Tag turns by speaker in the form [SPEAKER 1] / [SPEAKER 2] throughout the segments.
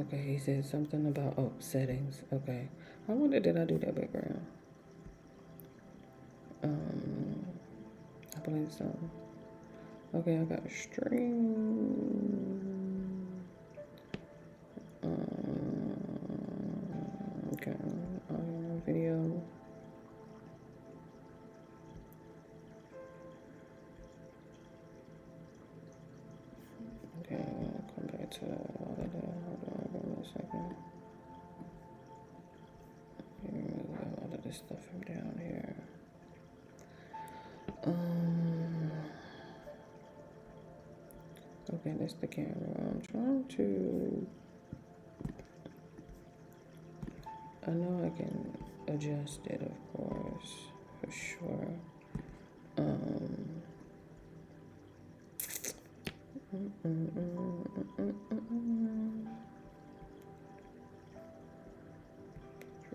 [SPEAKER 1] Okay, he said something about, oh, settings. Okay. I wonder, did I do that background? I believe so. Okay, I got a stream. Okay, audio, video. Okay, I'll come back to all of that. Hold on, give me a second. Remove all of this stuff from down here. Okay, that's the camera. I'm trying to. I know I can adjust it, of course, for sure.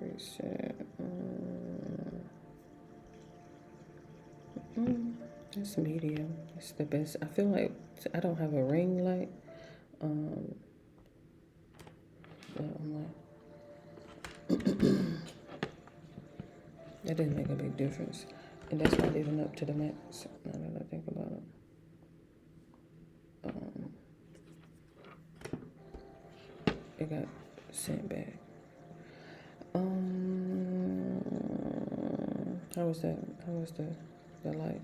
[SPEAKER 1] Reset. It's medium. It's the best. I feel like I don't have a ring light. But I'm like, that didn't make a big difference. And that's not even up to the max, now that I think about it. It got sent back. How was that? How was the light?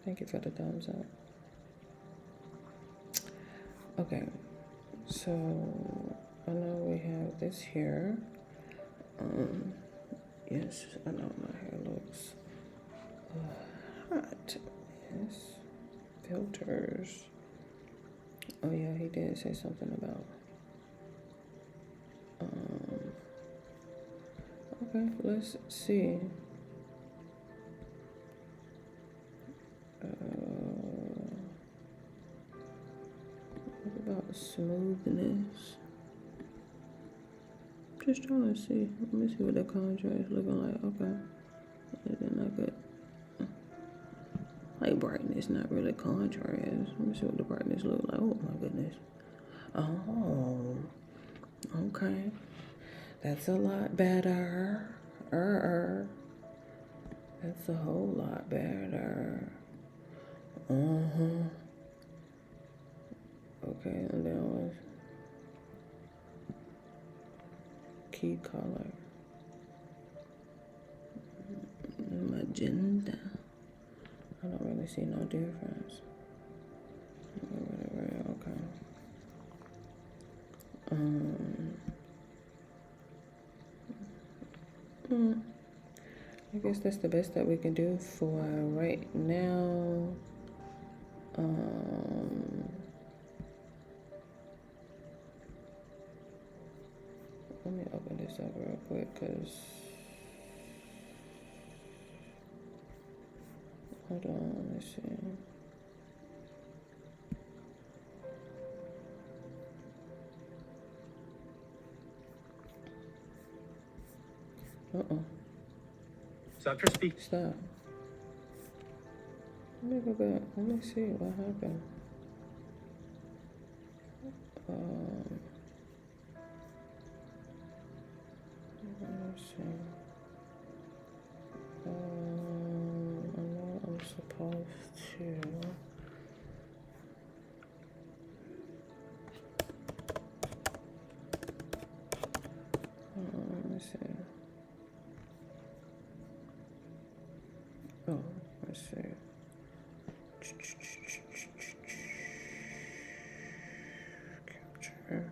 [SPEAKER 1] Thank you for the thumbs up. Okay, so I know we have this here. Yes, I know my hair looks hot. Yes, filters. Oh yeah, he did say something about. Okay, let's see. What about smoothness? Just trying to see. Let me see what the contrast looking like. Okay. And then I got like brightness, not really contrast. Let me see what the brightness look like. Oh my goodness. Oh. Okay. That's a lot better. That's a whole lot better. Okay, and then was key color. Magenta. I don't really see no difference. Okay. I guess that's the best that we can do for right now. Let me open this up real quick, cause hold on, let me see.
[SPEAKER 2] So after speaking.
[SPEAKER 1] Stop. Let me go back. Let me see what happened. Let's see. I know I'm supposed to. Let me see. Oh, let's see. Capture.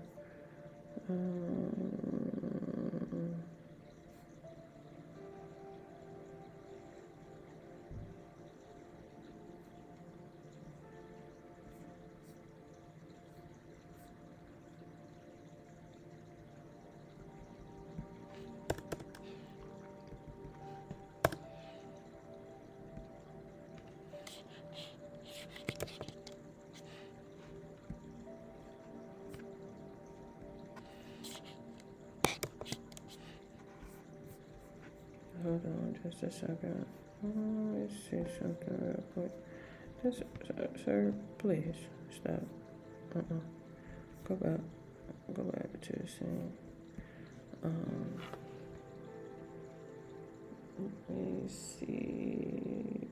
[SPEAKER 1] Hold on just a second. Let's see something real quick. This, sir, please stop. Go back. Go back to the scene. Let me see.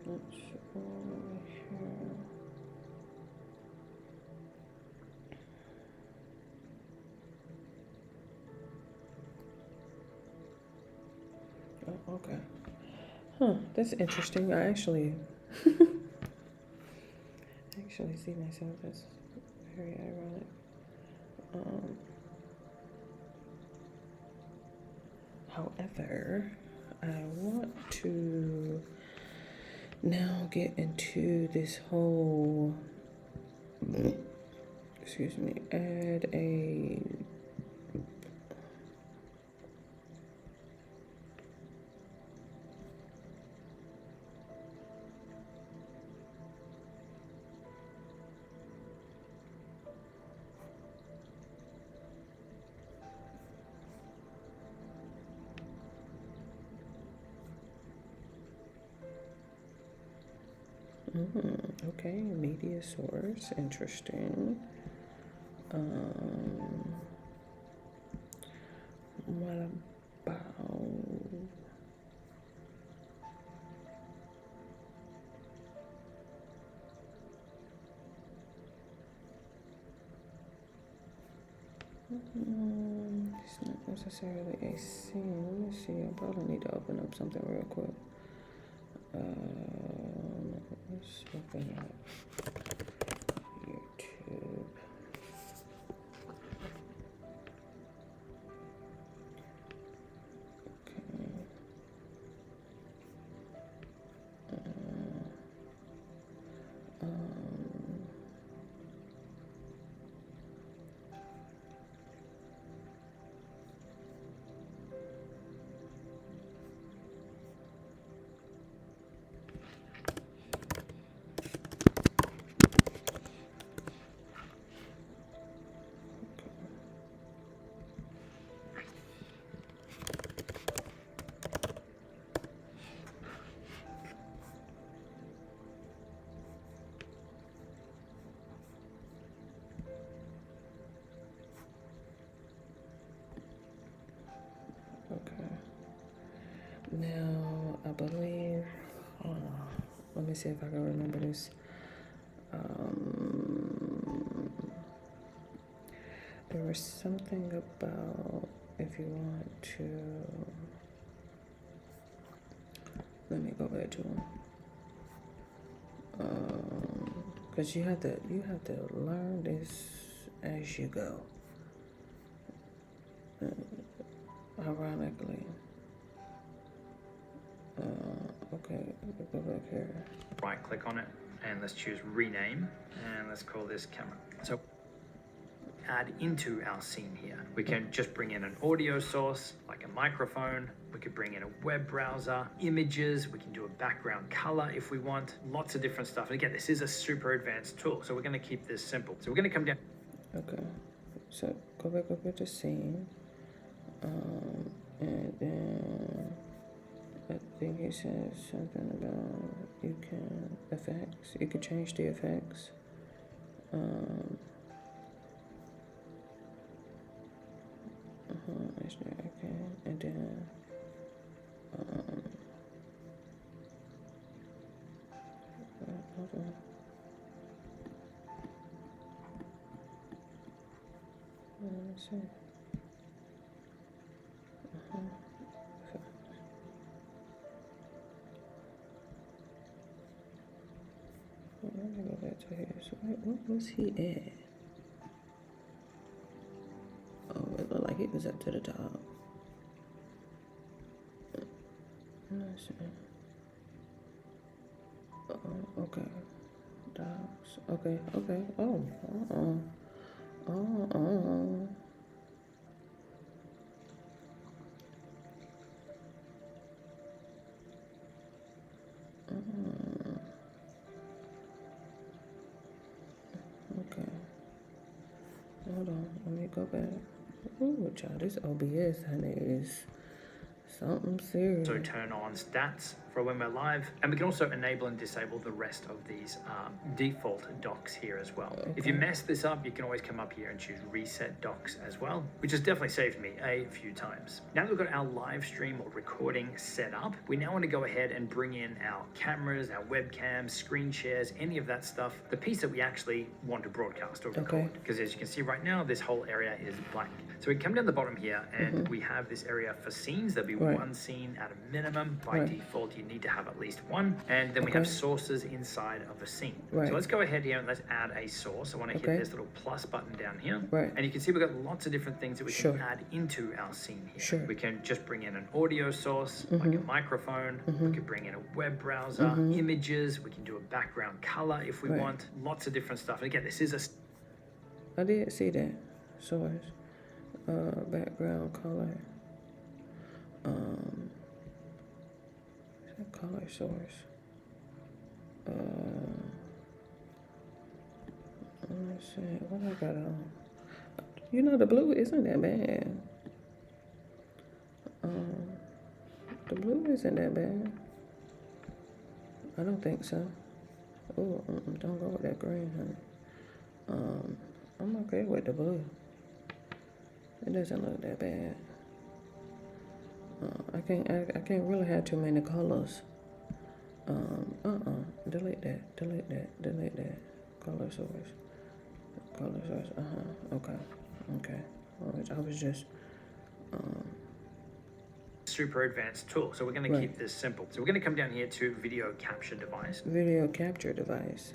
[SPEAKER 1] Let's go over here. Oh, okay. Huh, that's interesting. I actually see myself as very ironic. However, I want to now get into this whole, excuse me, add a okay, media source, interesting. What about it's not necessarily a scene. Let me see. I probably need to open up something real quick. Let's open up YouTube. Okay. Now, I believe, let me see if I can remember this. There was something about if you want to, let me go back to them. Because you have to learn this as you go. Ironically. Okay, let me go back here.
[SPEAKER 2] Right click on it and let's choose rename and let's call this camera. So add into our scene here. We can just bring in an audio source like a microphone. We could bring in a web browser, images. We can do a background color if we want. Lots of different stuff. And again, this is a super advanced tool. So we're going to keep this simple. So we're going to come down.
[SPEAKER 1] Okay, so go back up to the scene. And then I think it says something about you can effects. You can change the effects. Okay, and then hold on. Let's see. Let me go back to here. So what was he at? Oh, it looked like he was up to the top. Let's see. Okay. Docs. Okay. Oh. Okay. hold on. Let me go back. Ooh, child, this OBS, honey, is something serious.
[SPEAKER 2] So turn on stats for when we're live, and we can also enable and disable the rest of these default docks here as well. If you mess this up, you can always come up here and choose reset docks as well, which has definitely saved me a few times. Now that we've got our live stream or recording set up, we now want to go ahead and bring in our cameras, our webcams, screen shares, any of that stuff, the piece that we actually want to broadcast or record. Because as you can see right now, this whole area is blank. So we come down the bottom here and we have this area for scenes. There'll be one scene at a minimum. By default, you need to have at least one. And then we have sources inside of a scene. So let's go ahead here and let's add a source. I want to hit this little plus button down here. And you can see we've got lots of different things that we can add into our scene here. We can just bring in an audio source, like a microphone. We can bring in a web browser, images. We can do a background color if we want. Lots of different stuff. And again, this is
[SPEAKER 1] I did see that. Source. Background color. Color source. Let's see. What I got on? You know, the blue isn't that bad. The blue isn't that bad. I don't think so. Oh, don't go with that green, honey. I'm okay with the blue. It doesn't look that bad. I can't really have too many colors. Delete that. Color source. Okay. I was just,
[SPEAKER 2] super advanced tool. So we're going to keep this simple. So we're going to come down here to video capture device.
[SPEAKER 1] Video capture device.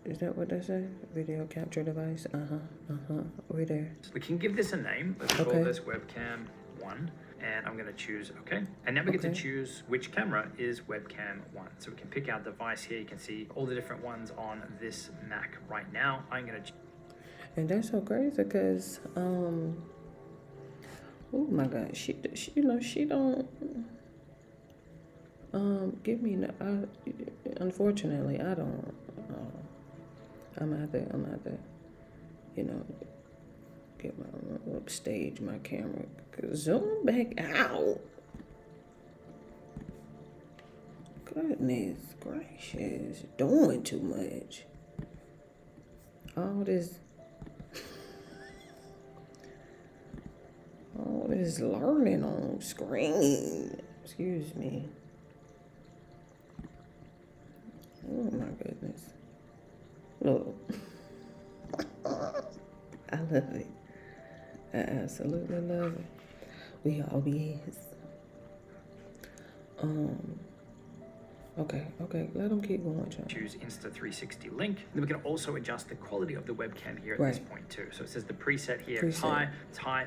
[SPEAKER 1] Is that what they say? Video capture device? We're there.
[SPEAKER 2] We can give this a name. Let's call this webcam 1. And I'm going to choose OK. And now we get to choose which camera is webcam 1. So we can pick our device here. You can see all the different ones on this Mac right now. I'm going to.
[SPEAKER 1] And that's so crazy because, oh my God, she don't give me no. Unfortunately, I don't. I'm out there, get my upstage my camera. Zoom back out. Goodness gracious, doing too much. All this learning on screen. Excuse me. Oh my goodness. Look. I love it. I absolutely love it. We always. Okay. Let them keep going, John.
[SPEAKER 2] Choose Insta360 link. Then we can also adjust the quality of the webcam here at this point too. So it says the preset here is high,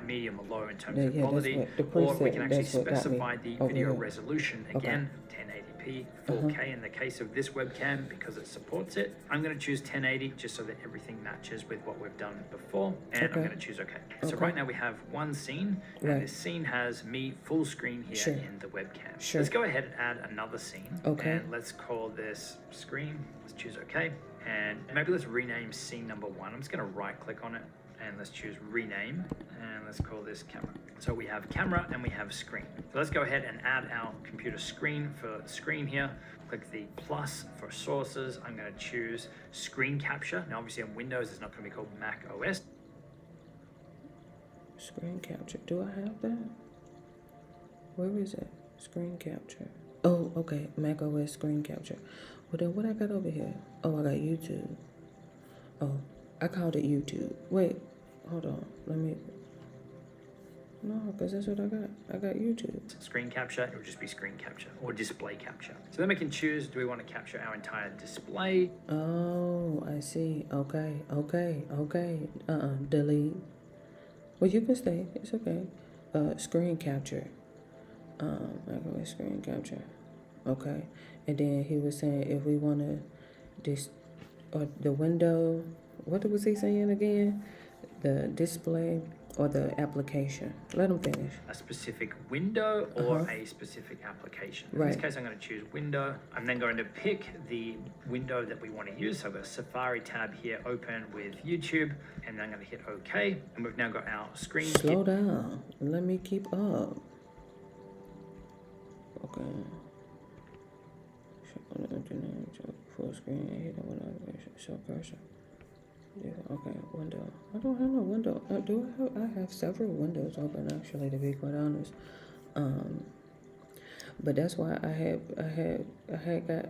[SPEAKER 2] medium, or low in terms of quality. Or we can actually specify the video resolution. Again, 1080p, 4K in the case of this webcam because it supports it. I'm going to choose 1080 just so that everything matches with what we've done before. And I'm going to choose OK. So right now we have one scene. And this scene has me full screen here in the webcam. Let's go ahead and add another scene. And let's call this screen. Let's choose OK. And maybe let's rename scene number 1. I'm just going to right click on it. And let's choose rename, and let's call this camera. So we have camera and we have screen. So let's go ahead and add our computer screen for screen here. Click the plus for sources. I'm going to choose screen capture. Now obviously on Windows it's not going to be called Mac OS.
[SPEAKER 1] Screen capture, do I have that? Where is it? Screen capture. Oh, okay, Mac OS screen capture. Well then what I got over here? Oh, I got YouTube. Oh, I called it YouTube. Wait. Hold on, no, because that's what I got. I got YouTube.
[SPEAKER 2] Screen capture, it would just be screen capture or display capture. So then we can choose, do we want to capture our entire display?
[SPEAKER 1] Oh, I see. Okay. Delete. Well, you can stay. It's okay. Screen capture. I go with screen capture. Okay. And then he was saying if we want to the window, what was he saying again? The display or the application. Let them finish.
[SPEAKER 2] a specific window or a specific application. In this
[SPEAKER 1] Right.
[SPEAKER 2] case, I'm going to choose window. I'm then going to pick the window that we want to use. So I've got a Safari tab here open with YouTube, and then I'm going to hit OK. And we've now got our screen.
[SPEAKER 1] Slow down. Let me keep up. Okay. Full screen. Hit it with navigation. Show cursor. Yeah, okay, window. I don't have no window. I have several windows open actually, to be quite honest. But that's why I had got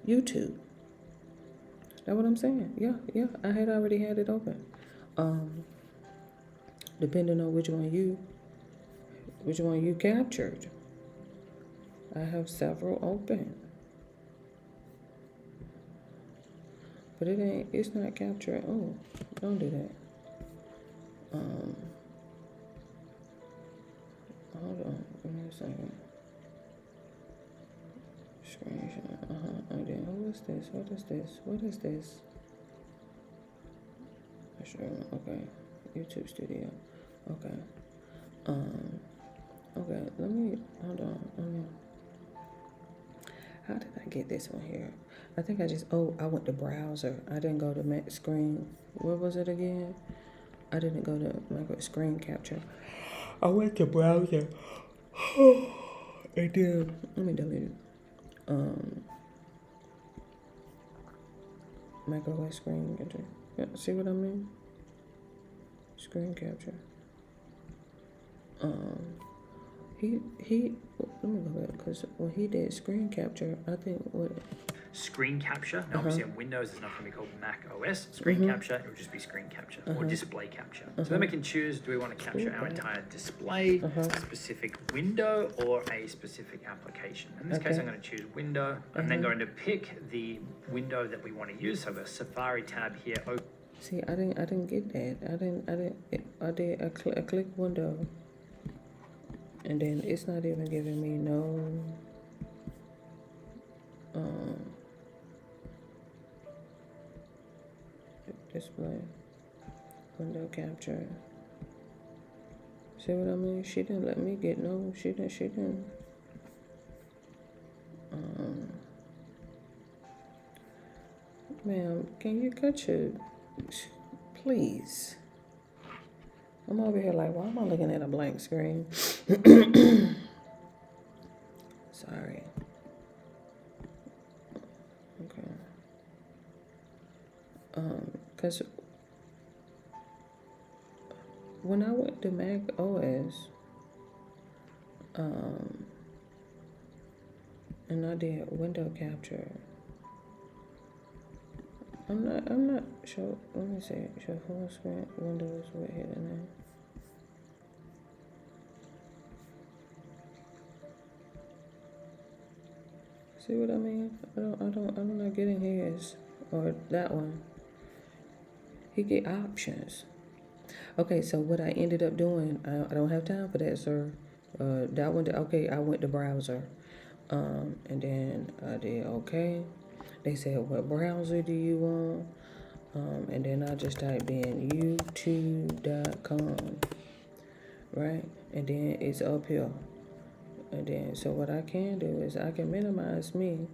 [SPEAKER 1] YouTube. That's what I'm saying. Yeah. I had already had it open. Depending on which one you captured. I have several open. But it's not capturing. Oh, don't do that. Hold on, give me a second. Screenshot, and then, who is this? What is this? Okay, YouTube Studio, okay. Okay, hold on, how did I get this one here? I think I went to browser. I didn't go to Mac screen. What was it again? I didn't go to my screen capture. I went to browser. And then, let me delete it. macOS screen capture. Yeah, see what I mean? Screen capture. Let me go back, because when he did screen capture, I think what
[SPEAKER 2] Screen capture. Now, obviously, on Windows, it's not going to be called Mac OS screen capture. It will just be screen capture or display capture. So then we can choose: do we want to capture our entire display, a specific window, or a specific application? In this case, I'm going to choose window. I'm then going to pick the window that we want to use. So I've got a Safari tab here.
[SPEAKER 1] See, I didn't get that. I click window, and then it's not even giving me no display window capture. See what I mean? She didn't let me get no. She didn't. Ma'am, can you cut your, please? I'm over here like, why am I looking at a blank screen? Sorry. Okay. Cause when I went to Mac OS, and I did window capture, I'm not sure. Let me see. Show full screen windows with hidden name. See what I mean? I'm not getting his or that one. He get options. Okay, so what I ended up doing, I don't have time for that, sir. That one, okay, I went to browser. And then I did okay. They said, what browser do you want? And then I just typed in youtube.com, right? And then it's up here. And then, so what I can do is I can minimize me,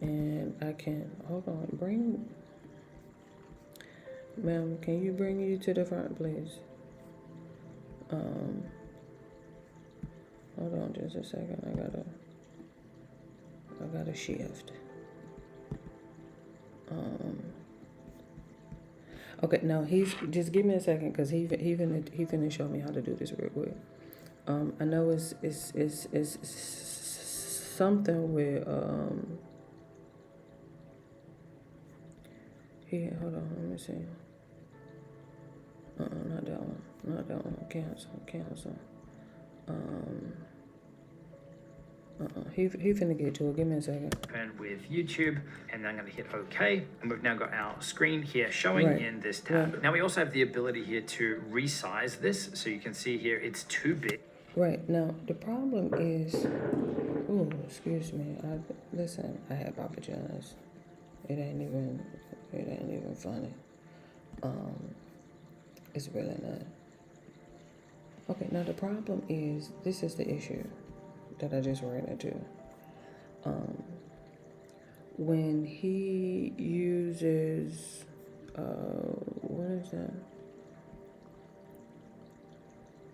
[SPEAKER 1] and I can, hold on, ma'am, can you bring you to the front, please? Hold on just a second. I gotta shift. Okay, now just give me a second, because he finna show me how to do this real quick. I know it's something with here, hold on, let me see. Not that one. Cancel. He finna get to it. Give me a second.
[SPEAKER 2] And with YouTube, and then I'm going to hit OK, and we've now got our screen here showing in this tab. Now we also have the ability here to resize this, so you can see here it's too big.
[SPEAKER 1] Right, now the problem is, oh, excuse me. I apologize. It ain't even funny. It's really not. Okay, now the problem is, this is the issue that I just ran into. When he uses, what is that?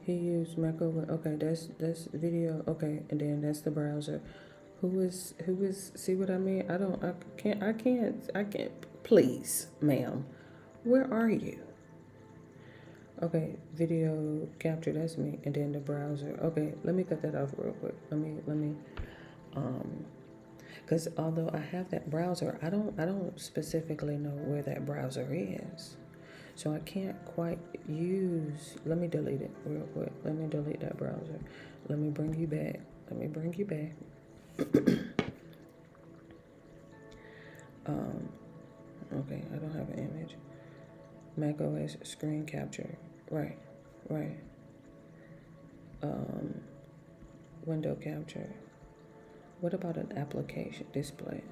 [SPEAKER 1] He used macOS. Okay, that's video. Okay, and then that's the browser. Who is? See what I mean? I can't. Please, ma'am, where are you? Okay, video capture. That's me, and then the browser. Okay, let me cut that off real quick. Let me. Because although I have that browser, I don't specifically know where that browser is. So I can't quite use, let me delete it real quick. Let me delete that browser. Let me bring you back. Okay, I don't have an image. macOS screen capture. Right. Window capture. What about an application display?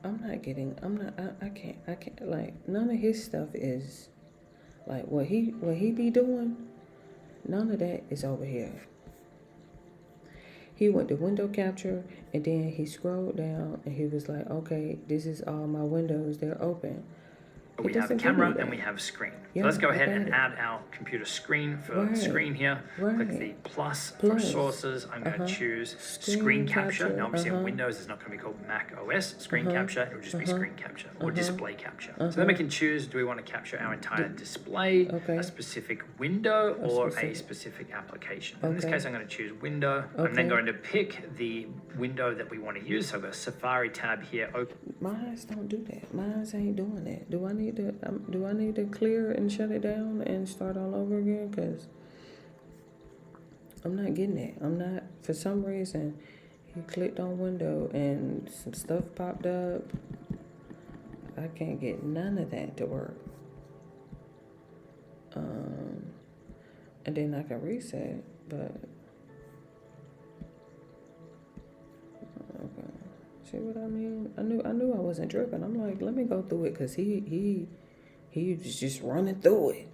[SPEAKER 1] I can't, like, none of his stuff is, like, what he be doing, none of that is over here. He went to window capture, and then he scrolled down, and he was like, okay, this is all my windows, they're open.
[SPEAKER 2] We have a camera and we have a screen.
[SPEAKER 1] Yeah,
[SPEAKER 2] so let's go ahead
[SPEAKER 1] okay.
[SPEAKER 2] and add our computer screen for the screen here. Click the plus for sources. I'm going to choose screen capture. Now obviously on Windows it's not going to be called Mac OS screen capture. It will just be screen capture or display capture. So then we can choose, do we want to capture our entire display, a specific window, or a specific application. In this case I'm going to choose window. I'm then going to pick the window that we want to use. So I've got a Safari tab here open.
[SPEAKER 1] Mine don't do that. Mine ain't doing that. Do I need to clear and shut it down and start all over again? Because I'm not getting it. I'm not, for some reason, he clicked on window and some stuff popped up. I can't get none of that to work. And then I can reset, but okay. See what I mean? I knew I wasn't tripping. I'm like, let me go through it, because he was just running through it.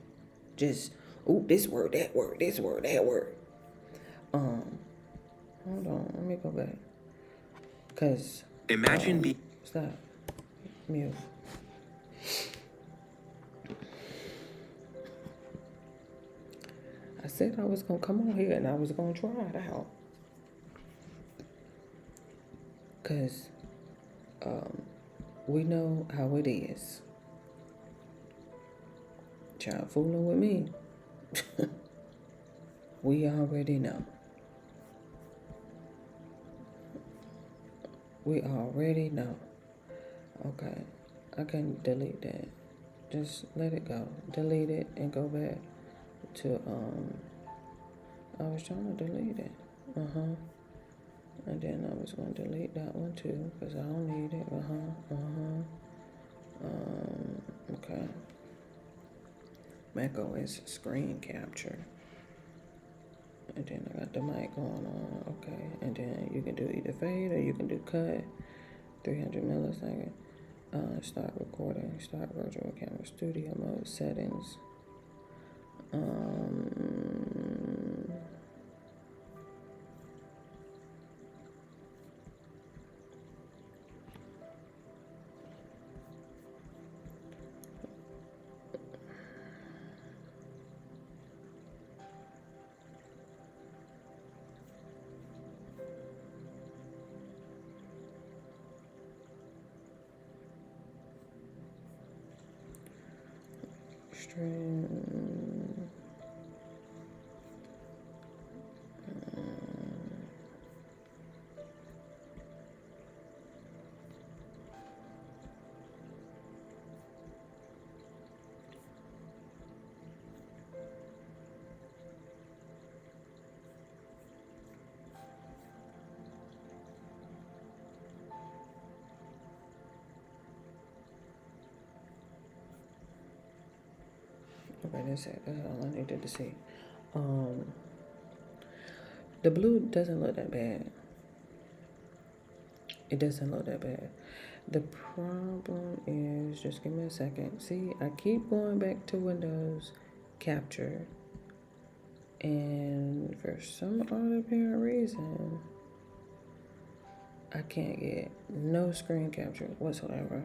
[SPEAKER 1] Just, this word, that word, this word, that word. Hold on, let me go back. Cause
[SPEAKER 3] Imagine
[SPEAKER 1] stop. Mute. I said I was gonna come on here and I was gonna try it out. Cause we know how it is. Child fooling with me. We already know. We already know. Okay, I can delete that. Just let it go. Delete it and go back to, I was trying to delete it. And then I was going to delete that one too, because I don't need it. Okay. macOS screen capture. And then I got the mic going on. Okay. And then you can do either fade or you can do cut. 300 milliseconds. Start recording. Start virtual camera. Studio mode settings. Stream. Okay, that's it. That's all I needed to see. The blue doesn't look that bad. It doesn't look that bad. The problem is, just give me a second. See, I keep going back to Windows Capture, and for some unapparent reason, I can't get no screen capture whatsoever.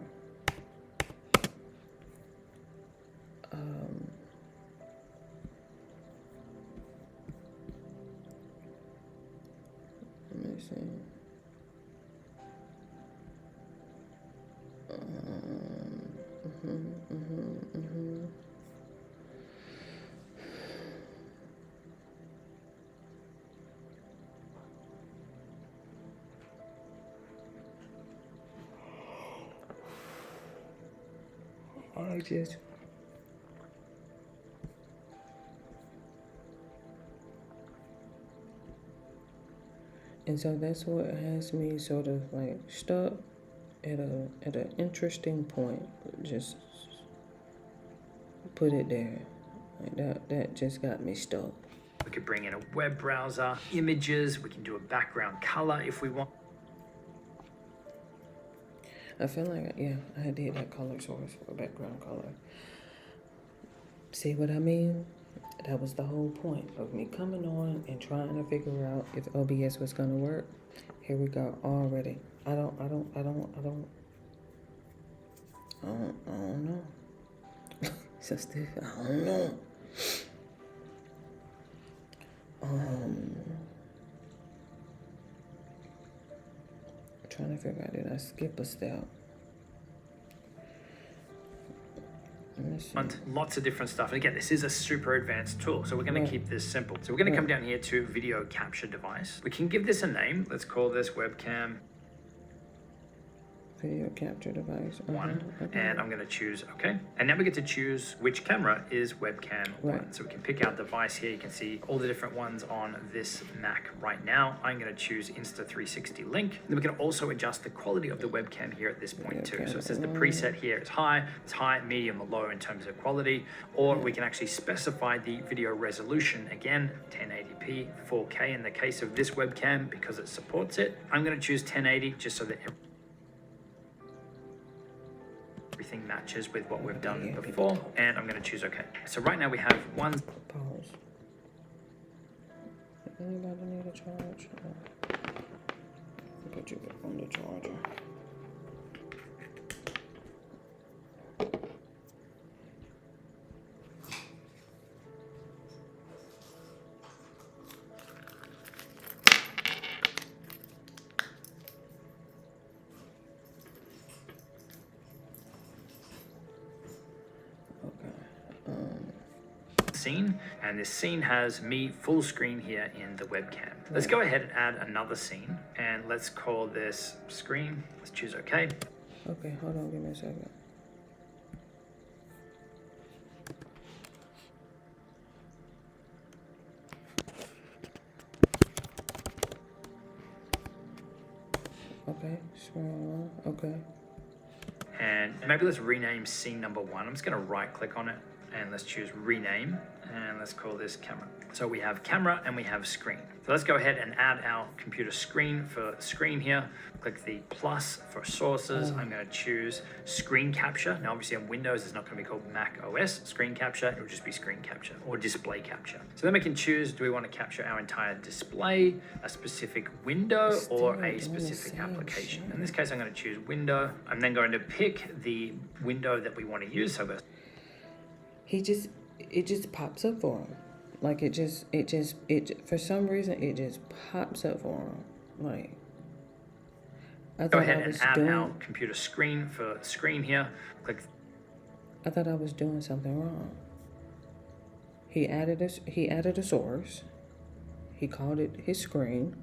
[SPEAKER 1] Let me see. I just and so that's what has me sort of like stuck at an interesting point. Just put it there. Like that just got me stuck.
[SPEAKER 2] We could bring in a web browser, images, we can do a background color if we want.
[SPEAKER 1] I feel like, yeah, I did that color source for background color. See what I mean? That was the whole point of me coming on and trying to figure out if OBS was gonna work. Here we go already. I don't know. So stiff. I don't know. Trying to figure out, did I skip a step?
[SPEAKER 2] Lots of different stuff. And again, this is a super advanced tool, so we're going to keep this simple. So we're going to come down here to video capture device. We can give this a name. Let's call this webcam
[SPEAKER 1] video capture device.
[SPEAKER 2] One, and I'm going to choose OK. And now we get to choose which camera is webcam one. So we can pick our device here. You can see all the different ones on this Mac right now. I'm going to choose Insta360 Link. Then we can also adjust the quality of the webcam here at this point too. So it says the preset here is high, medium, or low in terms of quality, or we can actually specify the video resolution. Again, 1080p, 4K in the case of this webcam because it supports it. I'm going to choose 1080 just so that everything matches with what we've done before, and I'm going to choose OK. So right now we have one.
[SPEAKER 1] Pause. Anybody need a charge? Put you on the charger.
[SPEAKER 2] Scene, and this scene has me full screen here in the webcam. Let's go ahead and add another scene, and let's call this screen. Let's choose OK.
[SPEAKER 1] Okay, hold on, give me a second. Okay, screen one. Okay.
[SPEAKER 2] And maybe let's rename scene number one. I'm just going to right click on it and let's choose rename, and let's call this camera. So we have camera and we have screen. So let's go ahead and add our computer screen for screen here. Click the plus for sources. I'm going to choose screen capture. Now obviously on Windows it's not going to be called Mac OS screen capture, it will just be screen capture or display capture. So then we can choose, do we want to capture our entire display, a specific window, or a specific application. In this case I'm going to choose window. I'm then going to pick the window that we want to use. So
[SPEAKER 1] it just pops up for him. Like it for some reason it just pops up for him. Like
[SPEAKER 2] go ahead and add our computer screen for screen here. Click.
[SPEAKER 1] I thought I was doing something wrong. He added a source. He called it his screen.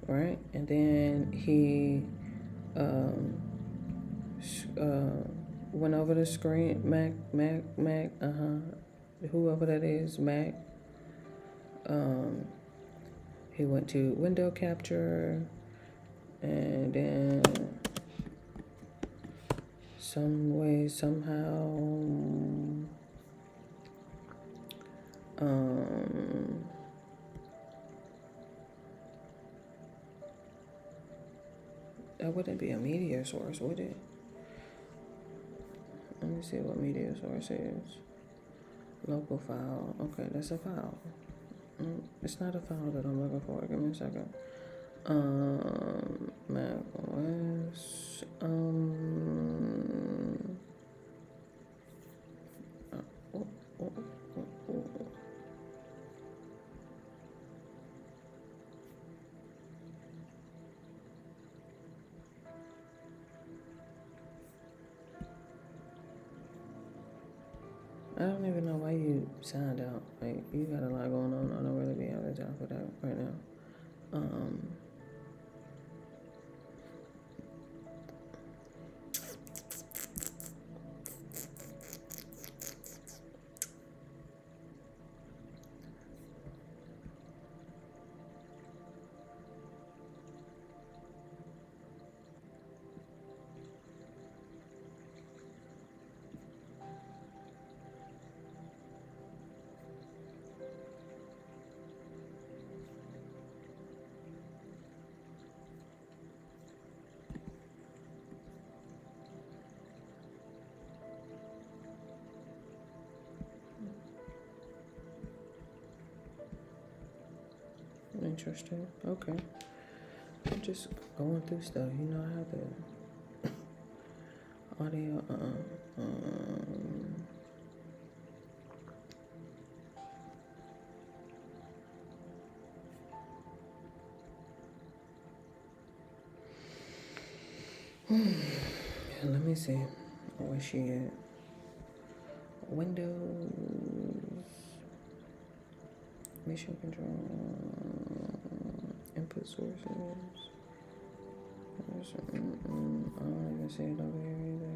[SPEAKER 1] Right? And then he went over the screen, Mac, whoever that is, Mac. He went to window capture, and then some way, somehow, That wouldn't be a media source, would it? Let me see what media source is. Local file. Okay, that's a file. It's not a file that I'm looking for. Give me a second. Mac OS. Oh, oh, oh. I don't even know why you signed out. Like, you got a lot going on. I don't really be having time for that right now. Interesting. Okay. I'm just going through stuff. You know, I have the audio. Let me see. Where she at? Windows. Mission control. Input sources. I don't even see it over here either.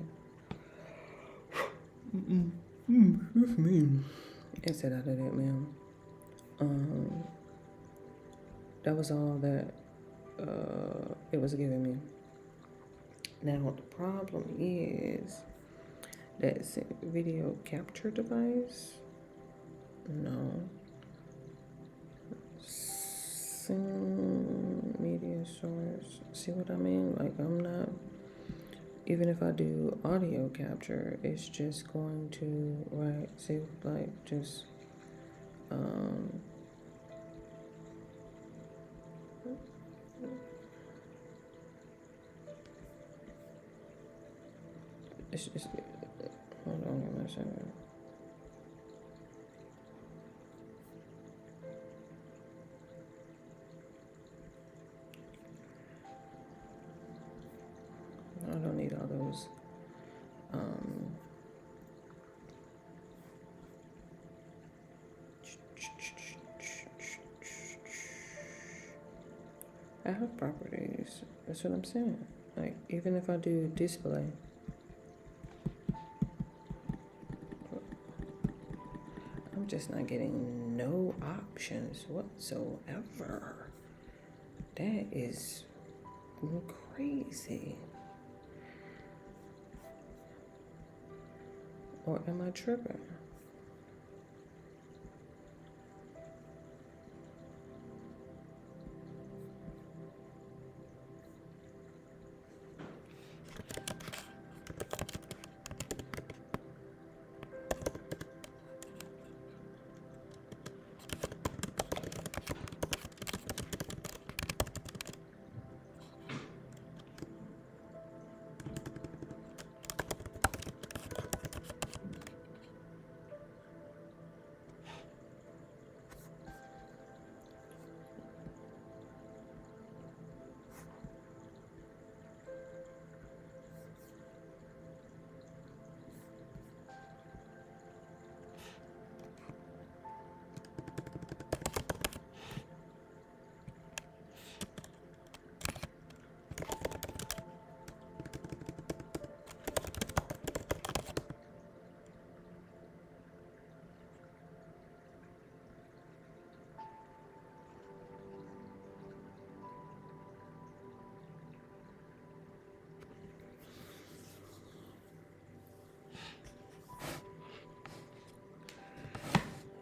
[SPEAKER 1] Excuse me. It said I did it, ma'am. That was all that it was giving me. Now the problem is that video capture device. No. Media source. See what I mean? Like, I'm not, even if I do audio capture, it's just going to, right? See, like, just, it's just, hold on, give me a second. I don't need all those. I have properties. That's what I'm saying. Like, even if I do display, I'm just not getting no options whatsoever. That is crazy. Or am I tripping?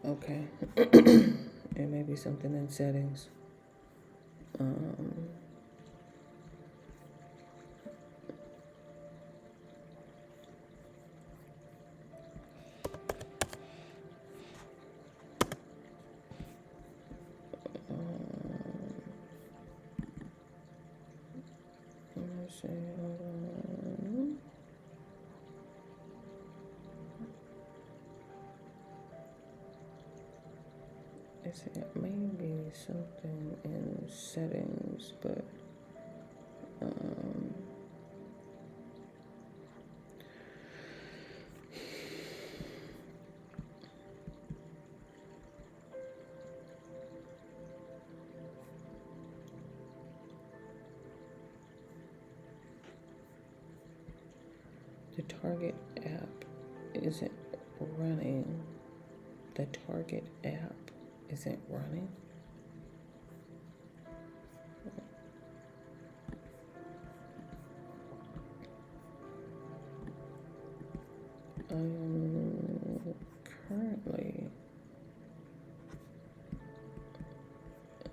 [SPEAKER 1] Okay. It may be something in settings. Let's see, hold on. It may be something in settings, but the Target app isn't running. The Target app isn't running. I'm currently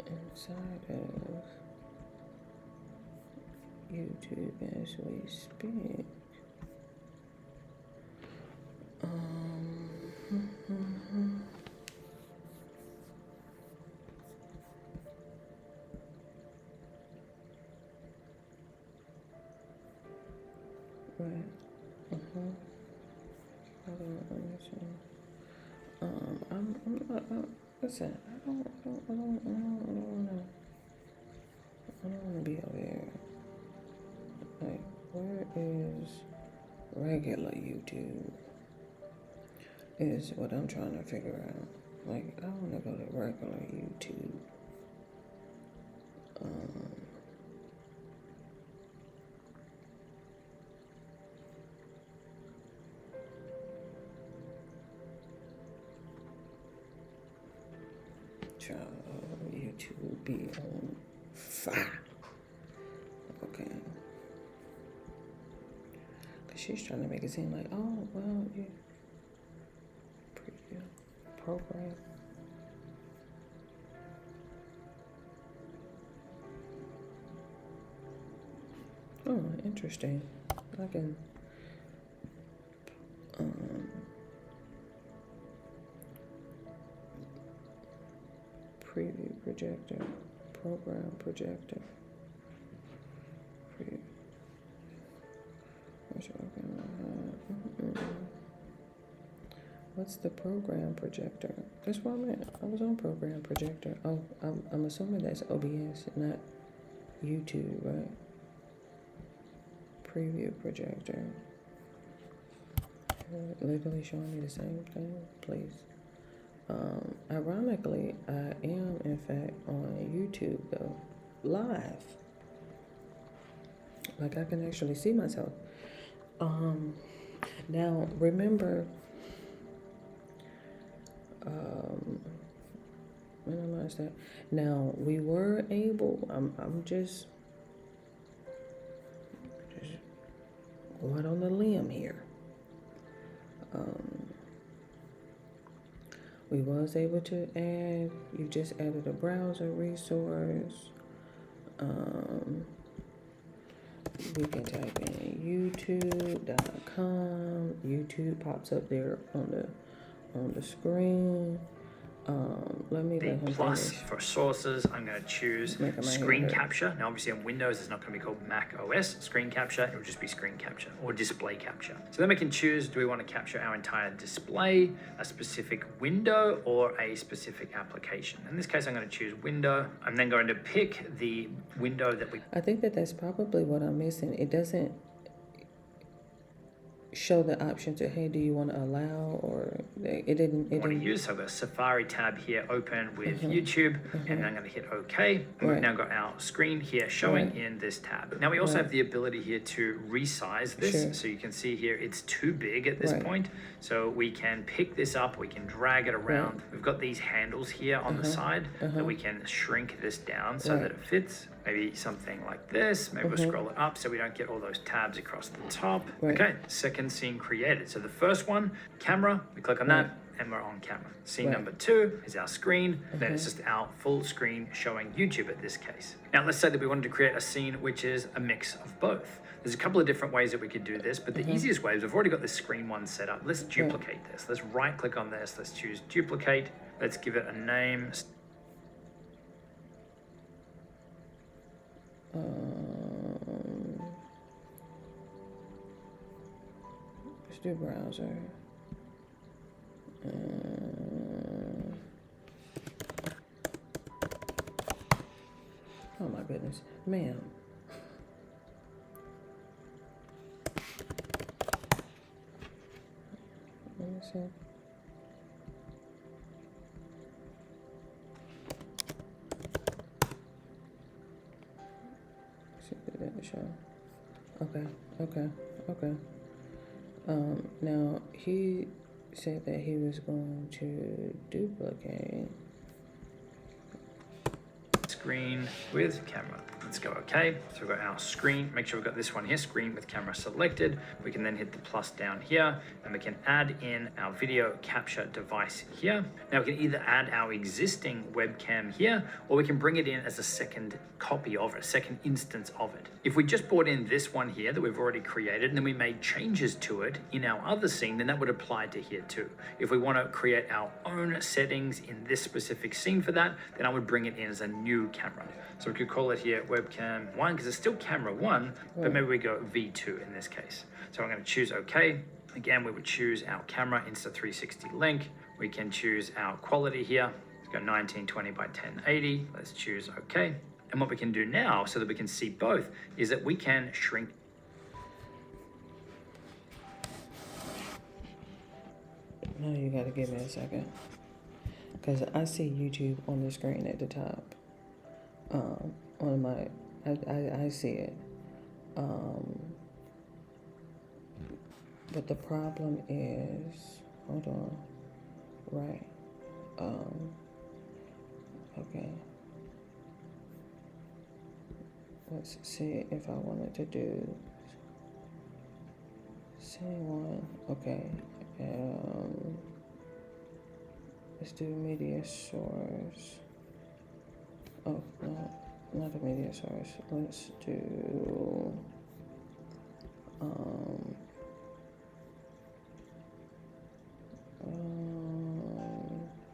[SPEAKER 1] inside of YouTube as we speak. Right. I don't understand. I'm not. Listen. I don't wanna be over here. Like, where is regular YouTube? Is what I'm trying to figure out. Like, I wanna go to regular YouTube. YouTube be on fire. Okay. Cause she's trying to make it seem like, oh, well, you preview program. Oh, interesting. I can preview projector, program projector. Preview. What's the program projector? That's where I'm at. I was on program projector. Oh, I'm assuming that's OBS, not YouTube, right? Preview projector. Literally showing me the same thing, please. Ironically, I am in fact on YouTube though, live. Like I can actually see myself. Now remember, minimize that. Now we were able. I'm just going on the limb here. We was able to add, you just added a browser resource. We can type in youtube.com. YouTube pops up there on the screen. Let me let him
[SPEAKER 2] Plus
[SPEAKER 1] finish.
[SPEAKER 2] for sources, I'm going to choose screen capture. Now, obviously on Windows, it's not going to be called Mac OS screen capture. It will just be screen capture or display capture. So then we can choose, do we want to capture our entire display, a specific window, or a specific application? In this case, I'm going to choose window. I'm then going to pick the window that we...
[SPEAKER 1] I think that's probably what I'm missing. It doesn't show the option to, hey, do you want to allow, or it didn't
[SPEAKER 2] want to use. So I've got a Safari tab here open with YouTube, and then I'm going to hit OK. And we've now got our screen here showing in this tab. Now we also have the ability here to resize this. So you can see here it's too big at this point. So we can pick this up, we can drag it around. We've got these handles here on the side that we can shrink this down so that it fits. Maybe something like this. Maybe we'll scroll it up so we don't get all those tabs across the top. Okay, second scene created. So the first one, camera, we click on that and we're on camera. Scene number 2 is our screen. Then it's just our full screen showing YouTube at this case. Now let's say that we wanted to create a scene which is a mix of both. There's a couple of different ways that we could do this, but the easiest way is we've already got this screen one set up. Let's duplicate this. Let's right click on this. Let's choose duplicate. Let's give it a name.
[SPEAKER 1] do browser. Oh my goodness, ma'am. Let me see. See if it didn't show. Okay. Now he said that he was going to duplicate.
[SPEAKER 2] Screen with camera. Let's go OK. So we've got our screen. Make sure we've got this one here, screen with camera selected. We can then hit the plus down here and we can add in our video capture device here. Now we can either add our existing webcam here, or we can bring it in as a second copy of it, second instance of it. If we just brought in this one here that we've already created and then we made changes to it in our other scene, then that would apply to here too. If we want to create our own settings in this specific scene for that, then I would bring it in as a new camera. So we could call it here webcam 1 because it's still camera 1, but maybe we go V2 in this case. So I'm going to choose OK. Again, we would choose our camera Insta360 link. We can choose our quality here. Let's go 1920 by 1080. Let's choose OK. And what we can do now, so that we can see both, is that we can shrink.
[SPEAKER 1] Now you gotta give me a second, because I see YouTube on the screen at the top. On my, I see it. But the problem is, hold on, right? Okay. Let's see if I wanted to do scene 1. Okay. Let's do media source. Oh, no, not a media source. Let's do,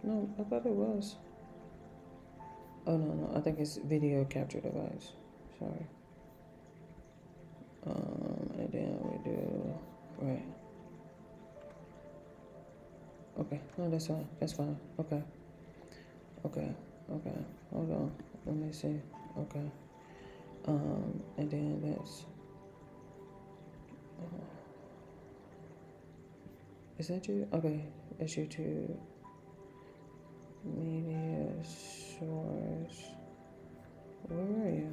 [SPEAKER 1] no, I thought it was. Oh, no, I think it's video capture device. Sorry. And then we do, right. Okay, no, that's fine, okay. Hold on, let me see, okay. And then that's, is that you? Okay, that's YouTube. Media source. Where are you?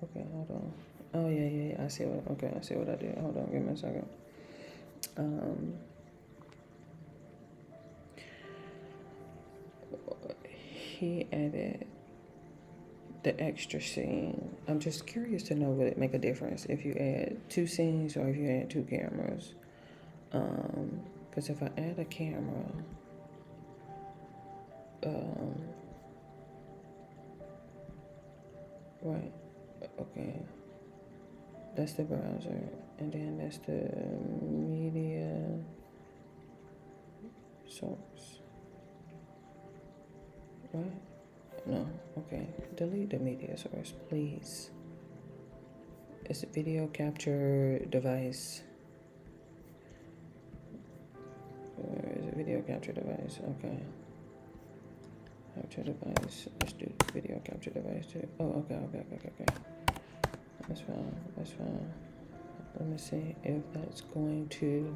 [SPEAKER 1] Okay, hold on. Oh, yeah, I see what, okay, I see what I did. Hold on, give me a second. He added the extra scene. I'm just curious to know, would it make a difference if you add 2 scenes or if you add 2 cameras? Because if I add a camera, right, okay, that's the browser, and then that's the media source, right? No, okay, delete the media source, please. It's a video capture device. Where is it? Video capture device, okay. Capture device, let's do video capture device too. Oh, okay. That's fine. Let me see if that's going to,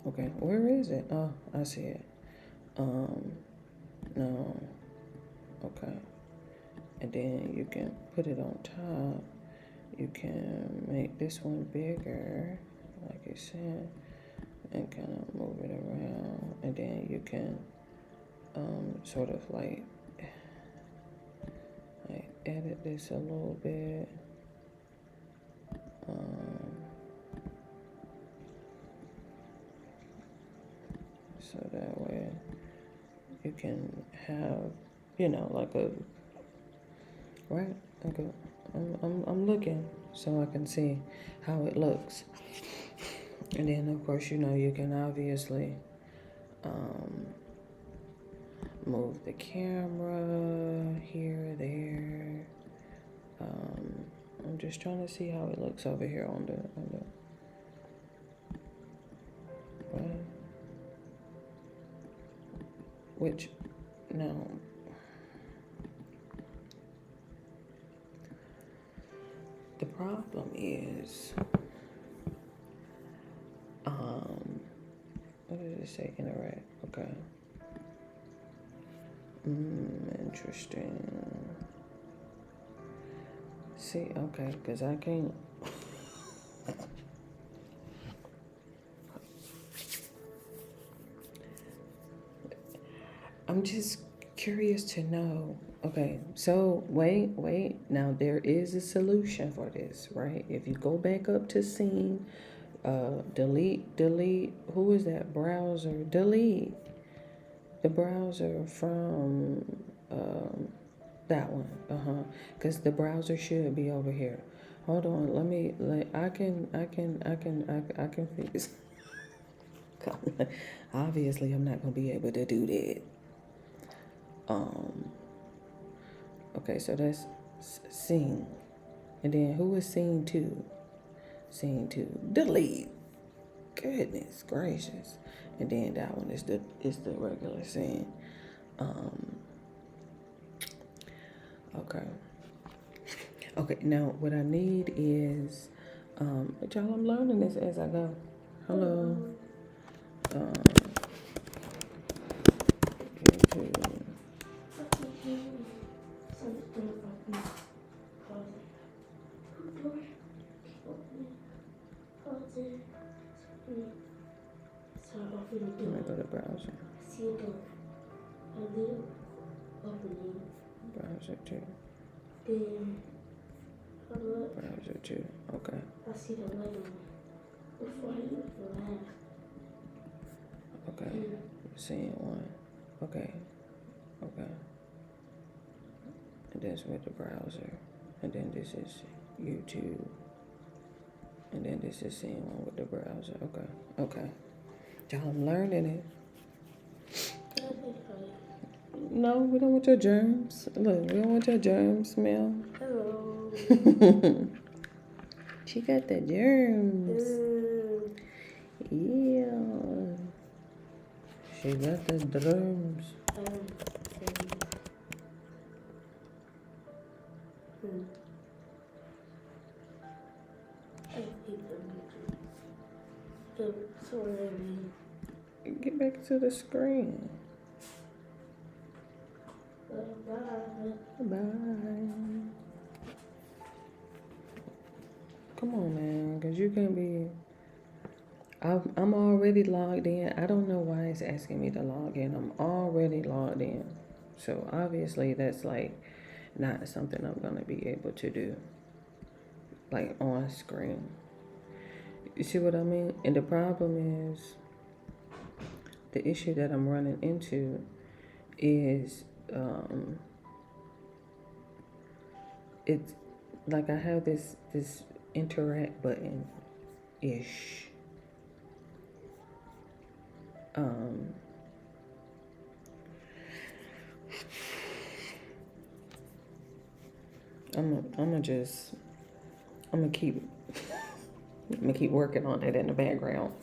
[SPEAKER 1] okay, where is it? Oh, I see it. No, okay. And then you can put it on top. You can make this one bigger, like you said, and kind of move it around. And then you can sort of like edit this a little bit. So that way you can have, like a, right? Like I'm looking so I can see how it looks. And then of course, you can obviously move the camera here, there. I'm just trying to see how it looks over here on the what? Which, no. The problem is, what did it say? Interact. Okay. Interesting. See, okay, because I can't. I'm just curious to know. Okay, so wait. Now there is a solution for this, right? If you go back up to scene, delete. Who is that browser? Delete the browser from that one. Because the browser should be over here. Hold on. I can fix. Obviously, I'm not gonna be able to do that. Okay, so that's scene. And then who is scene 2? Scene 2. Delete. Goodness gracious. And then that one is the regular scene. Okay, now what I need is y'all, I'm learning this as I go. Hello. YouTube. Let me go to browser. Browser 2. Browser 2. Okay.
[SPEAKER 3] I see the light on before you laugh.
[SPEAKER 1] Okay. Scene 1. Okay. And that's with the browser. And then this is YouTube. And then this is scene 1 with the browser. Okay. Y'all, I'm learning it. No, we don't want your germs. Look, we don't want your germs, Mel.
[SPEAKER 3] Hello.
[SPEAKER 1] She got the germs. Yeah. She got the germs. Get back to the screen. Bye. Come on, man, because you can't be. I'm already logged in. I don't know why it's asking me to log in. I'm already logged in. So obviously that's like not something I'm going to be able to do. Like on screen. You see what I mean? And the problem is, the issue that I'm running into is it's like I have this interact button ish. I'm gonna keep working on it in the background.